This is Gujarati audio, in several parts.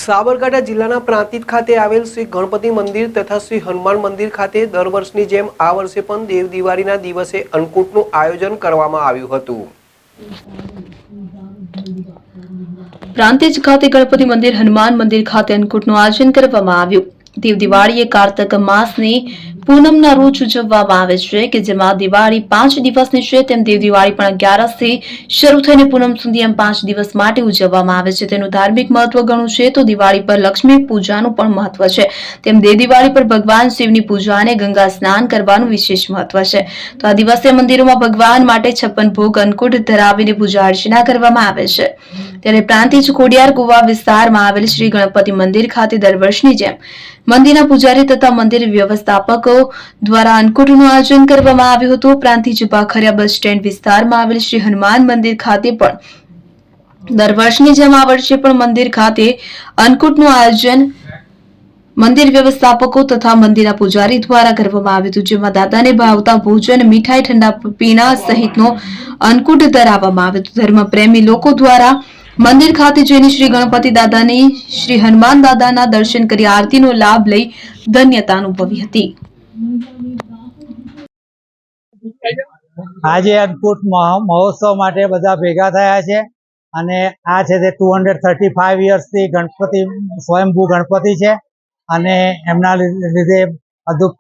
સાબરકાંઠા જિલ્લાના પ્રાંતિજ ખાતે આવેલ શ્રી ગણપતિ મંદિર તથા શ્રી હનુમાન મંદિર ખાતે દર વર્ષની જેમ આ વર્ષે પણ દેવ દિવાળીના દિવસે અન્નકૂટનું આયોજન કરવામાં આવ્યું હતું। પ્રાંતિજ ખાતે ગણપતિ મંદિર હનુમાન મંદિર ખાતે અન્નકૂટનું આયોજન કરવામાં આવ્યું। દેવ દિવાળી એ કારતક માસની પૂનમના રોજ ઉજવવામાં આવે છે કે જેમાં દિવાળી 5 દિવસની છે તેમ દેવ દિવાળી પણ 11 થી શરૂ થઈને પૂનમ સુધી એમ 5 દિવસ માટે ઉજવવામાં આવે છે। તેનું ધાર્મિક મહત્વ ઘણું છે તો દિવાળી પર લક્ષ્મી પૂજાનું પણ મહત્વ છે તેમ દેવ દિવાળી પર ભગવાન શિવની પૂજા અને ગંગા સ્નાન કરવાનું વિશેષ મહત્વ છે। તો આ દિવસે મંદિરોમાં ભગવાન માટે 56 ભોગ અન્નકૂટ ધરાવીને પૂજા અર્ચના કરવામાં આવે છે। ત્યારે પ્રાંતિજ ખોડિયાર કુવા વિસ્તારમાં આવેલ શ્રી ગણપતિ મંદિર ખાતે દર વર્ષની જેમ મંદિરના પૂજારી તથા મંદિર વ્યવસ્થાપકો દ્વારા અન્નકૂટનું આયોજન કરવામાં આવ્યું હતું। પ્રાંતિજ ભાખરિયા બસ સ્ટેન્ડ વિસ્તારમાં આવેલ શ્રી હનુમાન મંદિર ખાતે પણ દર વર્ષની જેમ આ વર્ષે પણ મંદિર ખાતે અન્નકૂટનું આયોજન મંદિર વ્યવસ્થાપકો તથા મંદિરના પૂજારી દ્વારા કરવામાં આવ્યું હતું, જેમાં દાદાને ભાવતા ભોજન, મીઠાઈ, ઠંડા પીણા સહિતનો અન્નકૂટ ધરાવવામાં આવ્યો હતો। ધર્મ પ્રેમી લોકો દ્વારા મંદિર ખાતે જઈને શ્રી ગણપતિ દાદાની, શ્રી હનુમાન દાદાના દર્શન કરી આરતીનો લાભ લઈ ધન્યતા અનુભવી હતી। આજે અન્નકૂટ મહોત્સવ માટે બધા ભેગા થયા છે અને આ છે તે 235 યર્સથી ગણપતિ સ્વયંભૂ ગણપતિ છે અને એમના લીધે અદુક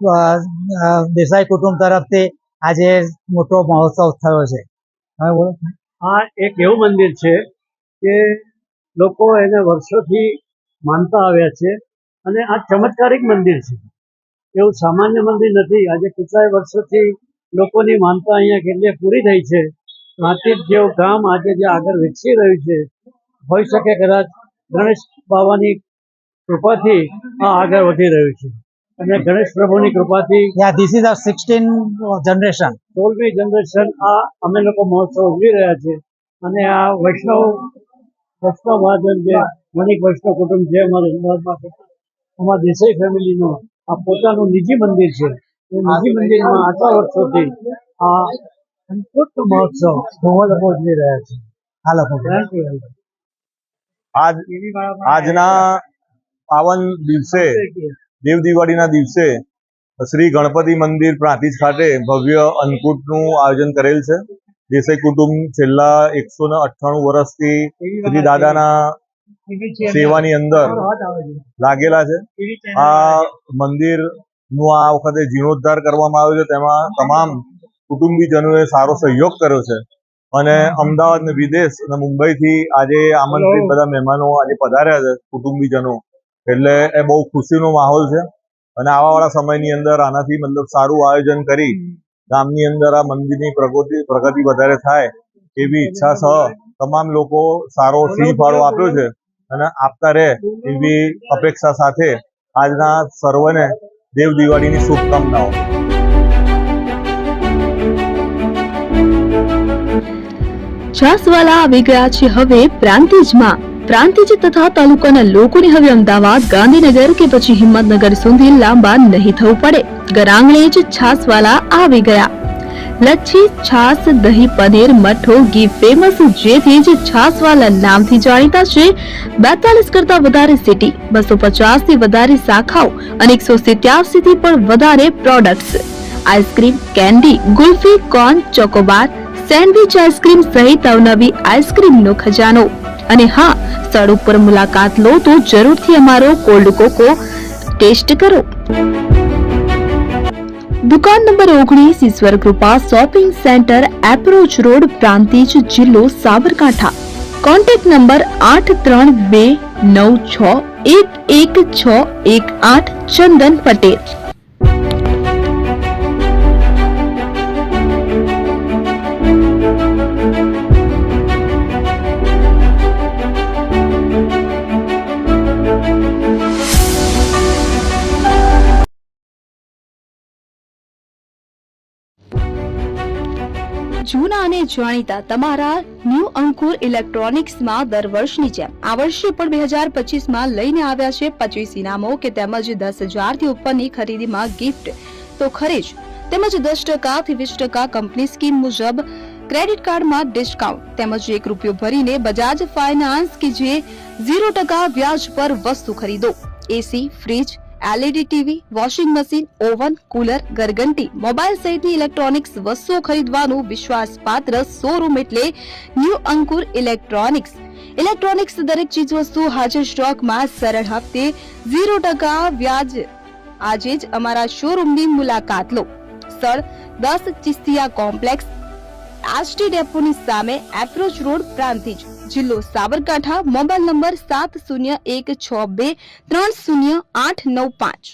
દેસાઈ કુટુંબ તરફથી આજે મોટો મહોત્સવ થયો છે। આ એક એવું મંદિર છે કે લોકો એને વર્ષોથી માનતા આવ્યા છે અને આ ચમત્કારિક મંદિર છે, એવું સામાન્ય મંદિર નથી। આજે કેટલાય વર્ષોથી લોકોની માનતા અહીંયા કેટલી પૂરી થઈ છે। પ્રાંતિજ જેવું ગામ આજે જે આગળ વિકસી રહ્યું છે, હોઈ શકે કદાચ ગણેશ બાવાની કૃપાથી આ આગળ વધી રહ્યું છે અને ગણેશ પ્રભુની કૃપાથી ધીસ ઇઝ 16th જનરેશન 16મી જનરેશન આ અમે લોકો મહોત્સવ ઉજવી રહ્યા છે અને આ વૈષ્ણવ મહાજન જે વણિક વૈષ્ણવ કુટુંબ છે અમારા અમદાવાદમાં, અમારા દેસાઈ ફેમિલીનું આ પોતાનું નિજી મંદિર છે। એ નિજી મંદિરમાં આટલા વર્ષોથી આ અન્નકૂટ મહોત્સવ ઉજવી રહ્યા છે। આ લોકો આજના પાવન દિવસે દેવ દિવાળીના દિવસે શ્રી ગણપતિ મંદિર પ્રાંતિજ ખાતે ભવ્ય અન્નકૂટનું આયોજન કરેલ છે। દેસાઈ કુટુંબ છેલ્લા 198 વર્ષથી શ્રી દાદાના સેવાની અંદર લાગેલા છે। આ મંદિરનું આ વખતે જીર્ણોદ્ધાર કરવામાં આવ્યો છે, તેમાં તમામ કુટુંબીજનોએ સારો સહયોગ કર્યો છે અને અમદાવાદ ને વિદેશ અને મુંબઈથી આજે આમંત્રિત બધા મહેમાનો આજે પધાર્યા છે કુટુંબીજનો, એટલે એ બહુ ખુશીનો માહોલ છે અને આવાવાળા સમયની અંદર આનાથી મતલબ સારું આયોજન કરી ગામની અંદર આ મંદિરની પ્રગતિ વધારે થાય એવી ઈચ્છા સહ તમામ લોકો સારો સિંહ ફાળો આપ્યો છે અને આપતા રહે એવી અપેક્ષા સાથે આજના સર્વને દેવ દિવાળીની શુભકામનાઓ। છાસવાલા આવી ગયા છે હવે પ્રાંતિજમાં। પ્રાંતિજ તથા તાલુકાના લોકોને હવે અમદાવાદ, ગાંધીનગર કે પછી હિંમતનગર સુધી લાંબા નહીં થવું પડે, ઘર આંગણે જ છાસવાલા આવી ગયા। લચ્છી, છાસ, દહીં, પનીર, મઠો, ઘી ફેમસ, જેથી જ છાસવાલા નામથી જાણીતા છે। 42 કરતા વધારે સિટી, 250 થી વધારે શાખાઓ અને 187 થી પણ વધારે products, ice cream, candy, kulfi, corn, Chocobar, sandwich ice cream સહિત અવનવી આઈસ્ક્રીમનો ખજાનો। અને હા, સ્થળ ઉપર મુલાકાત લો તો જરૂરથી અમારો કોલ્ડ કોકો ટેસ્ટ કરો। દુકાન number 19, Ishwar Krupa shopping centre, approach road, Prantij, જિલ્લો સાબરકાંઠા। Contact number 8326111618 Chandan Patel. જૂના અને જાણીતા તમારા ન્યૂ અંકુર ઇલેક્ટ્રોનિક્સમાં દર વર્ષની જેમ આ વર્ષે પણ 2025માં લઈને આવ્યા છે 25 ઇનામો કે તેમજ 10,000 થી ઉપરની ખરીદીમાં ગિફ્ટ તો ખરી જ, તેમજ 10% થી 20% કંપની સ્કીમ મુજબ ક્રેડિટ કાર્ડમાં ડિસ્કાઉન્ટ તેમજ ₹1 ભરીને બજાજ ફાઇનાન્સ કે જે 0% વ્યાજ પર વસ્તુ ખરીદો. AC, fridge, LED TV, washing machine, oven, cooler, ગરગંટી, મોબાઈલ સહિતની ઇલેક્ટ્રોનિક્સ વસ્તુઓ ખરીદવાનું વિશ્વાસપાત્ર શોરૂમ એટલે ન્યૂ અંકુર ઇલેક્ટ્રોનિક્સ. ઇલેક્ટ્રોનિક્સ દરેક ચીજ વસ્તુ હાજર સ્ટોકમાં સરળ હપ્તે 0% વ્યાજ. આજે જ અમારા શોરૂમની મુલાકાત લો. સ્થળ 10 ચિસ્તિયા કોમ્પ્લેક્સ, આરટી ડેપોની સામે, એપ્રોચ રોડ, પ્રાંતિજ, જિલ્લો Sabarkantha. Mobile number 7016230895.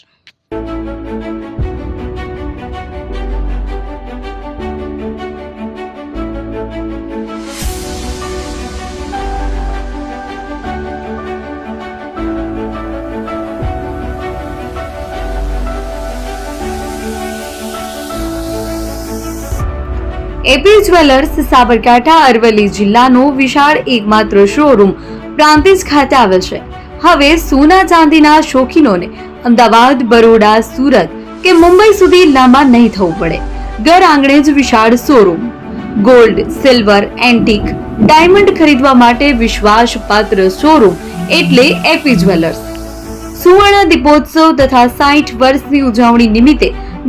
AP jewellers Sabarkantha Aravalli જિલ્લાનો વિશાળ એકમાત્ર શોરૂમ પ્રાંતિજ ખાતે આવેલ છે. હવે સોના ચાંદીના શોખીનોને અમદાવાદ, બરોડા, સુરત કે મુંબઈ સુધી લાંબા નહીં થવું પડે. ઘર આંગણે જ વિશાળ showroom. Gold, silver, antique, diamond ખરીદવા માટે વિશ્વાસપાત્ર શોરૂમ એટલે એપી જ્વેલર્સ. સુવર્ણ દીપોત્સવ તથા 60 વર્ષની ઉજવણી નિમિત્તે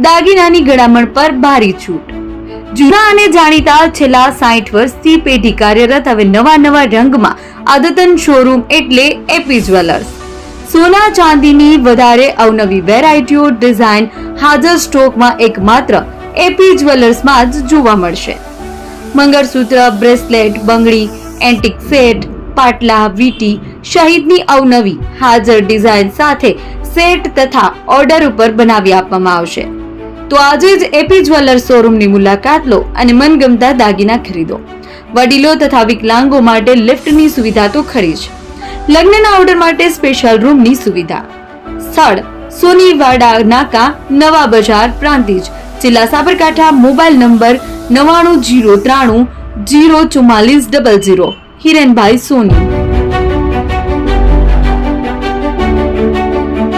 દાગીનાની ગળામણ પર ભારી છૂટ. જૂના અને જાણીતા છેલ્લા 60 વર્ષથી પેઢી કાર્યરત હવે નવા રંગમાં અદ્યતન શોરૂમ એટલે એપી જ્વેલર્સ. સોના ચાંદીની વધારે અવનવી વેરાયટીઓ, ડિઝાઇન હાજર સ્ટોકમાં એકમાત્ર એપી જ્વેલર્સમાં જ જોવા મળશે. મંગળસૂત્ર, બ્રેસલેટ, બંગડી, એન્ટિક સેટ, પાટલા, વીટી સહિતની અવનવી હાજર ડિઝાઇન સાથે સેટ તથા ઓર્ડર ઉપર બનાવી આપવામાં આવશે. તો આજે જ એપી જ્વેલર્સ શોરૂમની મુલાકાત લો અને મનગમતા દાગીના ખરીદો. વડીલો તથા વિકલાંગો માટે લિફ્ટની સુવિધા તો ખરી જ. લગ્નના ઓર્ડર માટે સ્પેશિયલ રૂમની સુવિધા. સ્થળ સોનીવાડા નાકા, નવા બજાર, પ્રાંતિજ, જિલ્લા સાબરકાંઠા. Mobile number 9903004400. હિરેનભાઈ સોની.